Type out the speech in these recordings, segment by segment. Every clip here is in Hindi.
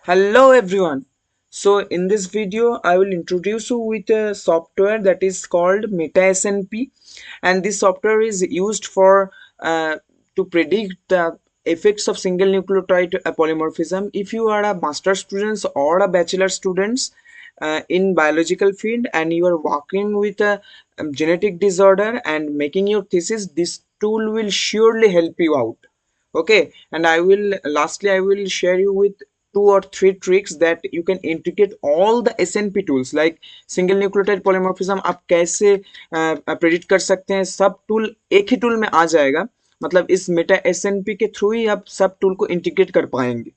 Hello everyone. So in this video I will introduce you with a software that is called MetaSNP, and this software is used for to predict the effects of single nucleotide polymorphism. If you are a master students or a bachelor students in biological field and you are working with a genetic disorder and making your thesis, this tool will surely help you out. Okay, and I will share you with two or three tricks that you can integrate all the SNP tools like single nucleotide polymorphism आप कैसे प्रेडिक्ट कर सकते हैं। सब टूल एक ही टूल में आ जाएगा, मतलब इस मेटा एसएनपी के थ्रू ही आप सब टूल को इंटीग्रेट कर पाएंगे।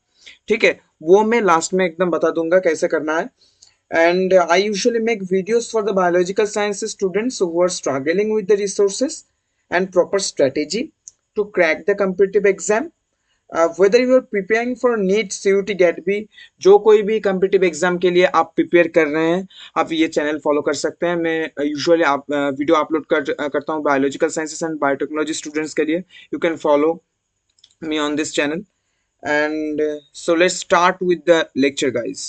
ठीक है, वो मैं लास्ट में एकदम बता दूंगा कैसे करना है। And I usually make videos for the biological sciences students who are struggling with the resources and proper strategy to crack the competitive exam. Whether you are preparing for NEET, CUT, GAT-B, जो कोई भी competitive exam के लिए आप prepare कर रहे हैं, आप ये channel follow कर सकते हैं। मैं usually video upload करता हूँ biological sciences and biotechnology students के लिए। You can follow me on this channel. And so let's start with the lecture, guys.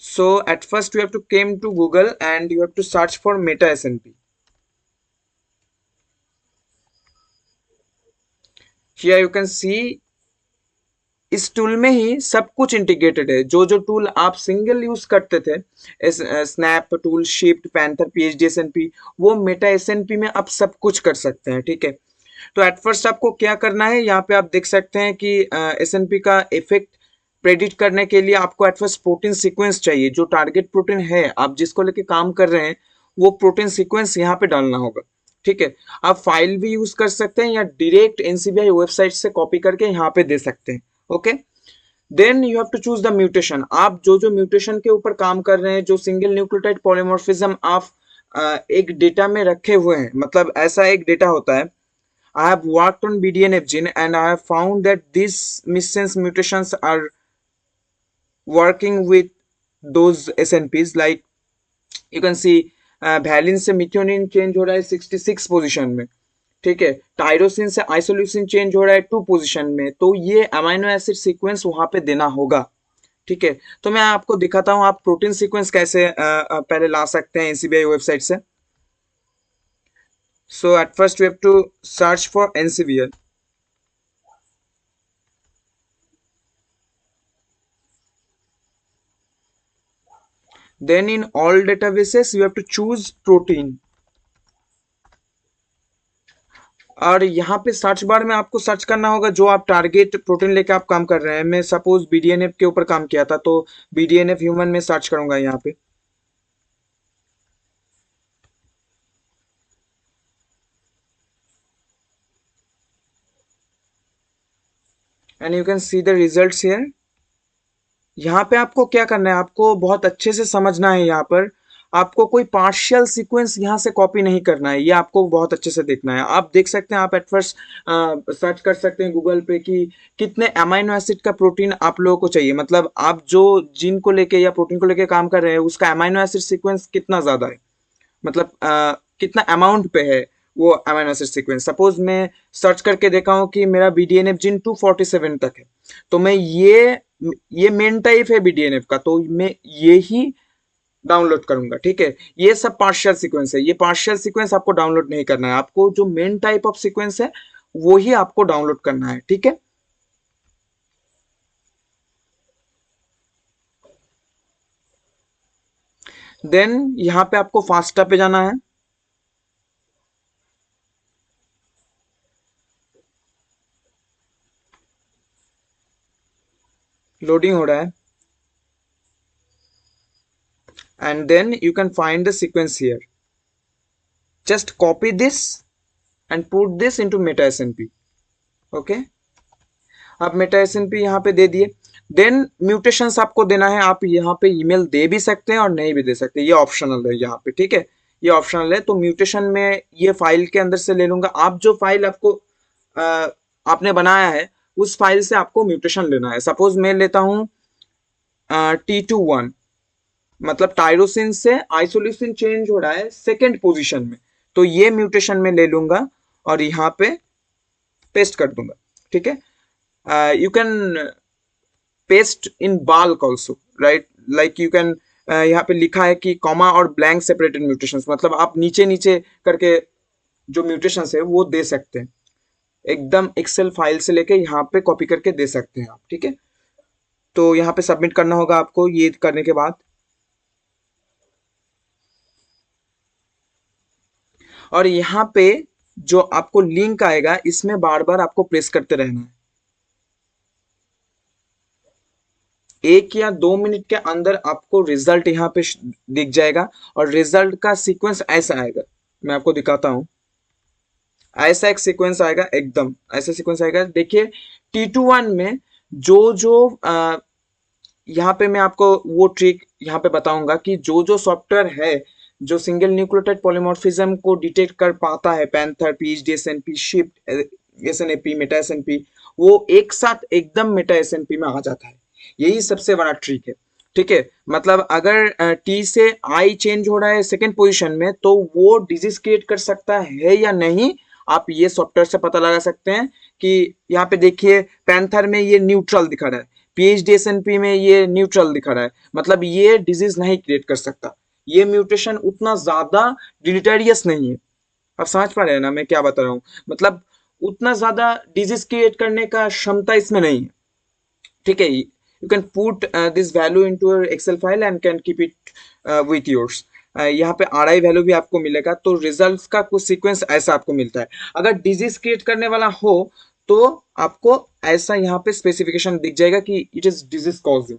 So at first you have to came to Google and you have to search for Meta SNP. Here you can see इस टूल में ही सब कुछ इंटीग्रेटेड है। जो जो टूल आप सिंगल यूज करते थे, snap tool, shift, panther, PhD S&P, वो मेटा एसएनपी में आप सब कुछ कर सकते हैं। ठीक है, तो एट फर्स्ट आपको क्या करना है, यहाँ पे आप देख सकते हैं कि एसएनपी का इफेक्ट प्रेडिक्ट करने के लिए आपको एट फर्स्ट प्रोटीन सीक्वेंस चाहिए। जो टारगेट प्रोटीन है आप जिसको लेके काम कर रहे हैं, वो प्रोटीन सीक्वेंस यहाँ पे डालना होगा। ठीक है, आप फाइल भी यूज कर सकते हैं या डायरेक्ट एनसीबीआई वेबसाइट से कॉपी करके यहाँ पे दे सकते हैं। Okay, then you have to choose the mutation. आप जो जो म्यूटेशन के ऊपर काम कर रहे हैं, जो सिंगल न्यूक्लियोटाइड पॉलीमॉर्फिज्म आप एक डेटा में रखे हुए हैं, मतलब ऐसा एक डेटा होता है। I have worked on BDNF gene and I have found that these missense mutations are working with those SNPs, like you can see valine से मिथ्योनिन चेंज हो रहा है 66 पोजीशन में। ठीक है, टायरोसिन से आइसोल्यूसिन चेंज हो रहा है 2 पोजीशन में। तो ये अमाइनो एसिड सीक्वेंस वहां पे देना होगा। ठीक है, तो मैं आपको दिखाता हूँ आप प्रोटीन सीक्वेंस कैसे पहले ला सकते हैं एनसीबीआई वेबसाइट से। So at first we have to search for NCBI. Then in all databases you have to choose protein, और यहाँ पे सर्च बार में आपको सर्च करना होगा जो आप टारगेट प्रोटीन लेके आप काम कर रहे हैं। मैं सपोज बीडीएनएफ के ऊपर काम किया था, तो बीडीएनएफ ह्यूमन में सर्च करूंगा यहाँ पे। And you can see the results here. यहाँ पे आपको क्या करना है, आपको बहुत अच्छे से समझना है। यहाँ पर आपको कोई पार्शियल सीक्वेंस यहाँ से कॉपी नहीं करना है, ये आपको बहुत अच्छे से देखना है। आप देख सकते हैं, आप एट फर्स्ट सर्च कर सकते हैं गूगल पे कि कितने अमाइनो एसिड का प्रोटीन आप लोगों को चाहिए। मतलब आप जो जीन को लेके या प्रोटीन को लेके काम कर रहे हैं, उसका अमाइनो एसिड सीक्वेंस कितना ज्यादा है, मतलब कितना अमाउंट पे है वो अमाइनो एसिड सीक्वेंस। सपोज मैं सर्च करके देखा हूँ कि मेरा बीडीएनएफ जिन 247 तक है, तो मैं ये मेन टाइप है बीडीएनएफ का, तो मैं ये ही डाउनलोड करूंगा। ठीक है, ये सब पार्शियल सीक्वेंस है, ये पार्शियल सीक्वेंस आपको डाउनलोड नहीं करना है। आपको जो मेन टाइप ऑफ सीक्वेंस है वो ही आपको डाउनलोड करना है। ठीक है, देन यहाँ पे आपको फास्टा पे जाना है। लोडिंग हो रहा है, and then you can find the sequence here. Just copy this and put this into meta snp. Okay, आप मेटा एसएनपी यहाँ पे दे दिए। देन म्यूटेशंस आपको देना है। आप यहाँ पे ईमेल दे भी सकते हैं और नहीं भी दे सकते, ये ऑप्शनल है यहाँ पे। ठीक है, ये ऑप्शनल है। तो म्यूटेशन में ये फाइल के अंदर से ले लूंगा। आप जो फाइल आपको आपने बनाया है उस फाइल से आपको म्यूटेशन लेना है। सपोज मैं लेता हूँ T21, मतलब टायरोसिन से आइसोल्यूसिन चेंज हो रहा है सेकेंड पोजीशन में, तो ये म्यूटेशन में ले लूंगा और यहाँ पे पेस्ट कर दूंगा। ठीक है, you can paste in bulk also, right? Like you can यहाँ पे लिखा है कि कॉमा और ब्लैंक सेपरेटेड म्यूटेशंस, मतलब आप नीचे नीचे करके जो म्यूटेशंस है वो दे सकते हैं, एकदम एक्सेल फाइल से लेके यहाँ पे कॉपी करके दे सकते हैं आप, ठीक है। तो यहाँ पे सबमिट करना होगा आपको। ये करने के बाद और यहाँ पे जो आपको लिंक आएगा इसमें बार बार आपको प्रेस करते रहना है। 1 या 2 मिनट के अंदर आपको रिजल्ट यहाँ पे दिख जाएगा और रिजल्ट का सीक्वेंस ऐसा आएगा, मैं आपको दिखाता हूँ। ऐसा एक सीक्वेंस आएगा, एकदम ऐसा सीक्वेंस आएगा। देखिए T21 में जो जो यहाँ पे मैं आपको वो ट्रिक यहाँ पे बताऊंगा कि जो जो सॉफ्टवेयर है जो सिंगल न्यूक्लियोटाइड पॉलीमॉर्फिज्म को डिटेक्ट कर पाता है, panther, PhD-SNP, shift, SNAP, Meta SNP, वो एक साथ एकदम मेटा SNP में आ जाता है। यही सबसे बड़ा ट्रिक है, ठीक है। मतलब अगर टी से आई चेंज हो रहा है सेकेंड पोजीशन में, तो वो डिजीज क्रिएट कर सकता है या नहीं, आप ये सॉफ्टवेयर से पता लगा सकते हैं। कि यहाँ पे देखिए पैंथर में ये न्यूट्रल दिखा रहा है, PhD-SNP में ये न्यूट्रल दिखा रहा है, मतलब ये डिजीज नहीं क्रिएट कर सकता, ये म्यूटेशन उतना ज्यादा डिलीटेरियस नहीं है। आप समझ पा रहे हैं ना मैं क्या बता रहा हूँ, मतलब उतना ज्यादा डिजीज क्रिएट करने का क्षमता इसमें नहीं है, ठीक है। You can put this value into your Excel file and can keep it with yours. यहाँ पे RI वैल्यू भी आपको मिलेगा, तो रिजल्ट्स का कुछ सीक्वेंस ऐसा आपको मिलता है। अगर डिजीज क्रिएट करने वाला हो तो आपको ऐसा यहाँ पे स्पेसिफिकेशन दिख जाएगा कि इट इज डिजीज कॉजिंग।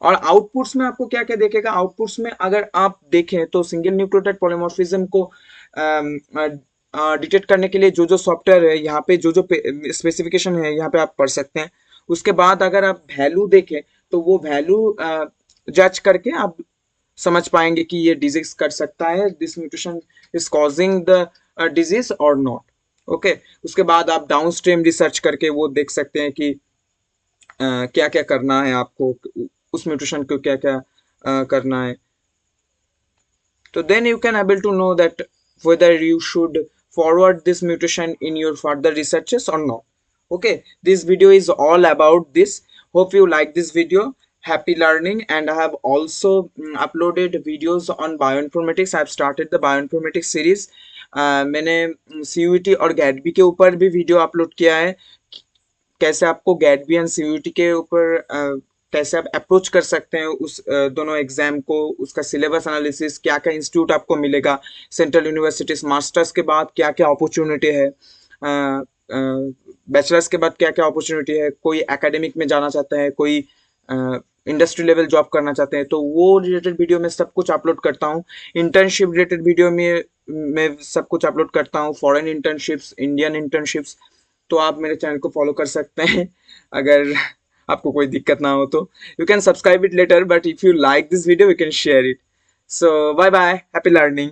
और आउटपुट्स में आपको क्या क्या देखेगा, आउटपुट्स में अगर आप देखें तो सिंगल न्यूक्लियोटाइड पॉलीमॉर्फिज्म को डिटेक्ट करने के लिए जो जो सॉफ्टवेयर है यहाँ पे जो जो स्पेसिफिकेशन है यहाँ पे आप पढ़ सकते हैं। उसके बाद अगर आप वैल्यू देखें तो वो वैल्यू जज करके आप समझ पाएंगे कि ये डिजीज कर सकता है, this mutation is causing the disease और नॉट, ओके। उसके बाद आप डाउनस्ट्रीम रिसर्च करके वो देख सकते हैं कि क्या क्या करना है आपको, उस म्यूटेशन को क्या क्या करना है। So then you can able to know that whether you should forward this mutation in your further researches or not. Okay, this video is all about this. Hope you like this video. Happy learning. And I have also uploaded videos on bioinformatics. I have started the bioinformatics series. मैंने CUET और GATB के ऊपर भी वीडियो अपलोड किया है, कैसे आपको GATB एंड CUET के ऊपर कैसे आप अप्रोच कर सकते हैं उस दोनों एग्जाम को, उसका सिलेबस एनालिसिस, क्या क्या इंस्टीट्यूट आपको मिलेगा, सेंट्रल यूनिवर्सिटीज, मास्टर्स के बाद क्या क्या अपॉर्चुनिटी है, बैचलर्स के बाद क्या क्या अपॉर्चुनिटी है, कोई एकेडमिक में जाना चाहता है, कोई इंडस्ट्री लेवल जॉब करना चाहते हैं, तो वो रिलेटेड वीडियो में सब कुछ अपलोड करता हूँ। इंटर्नशिप रिलेटेड वीडियो में मैं सब कुछ अपलोड करता हूँ, फॉरेन इंटर्नशिप्स, इंडियन इंटर्नशिप्स। तो आप मेरे चैनल को फॉलो कर सकते हैं अगर आपको कोई दिक्कत ना हो तो। You can subscribe it later, but if you like this video you can share it. So bye bye, happy learning.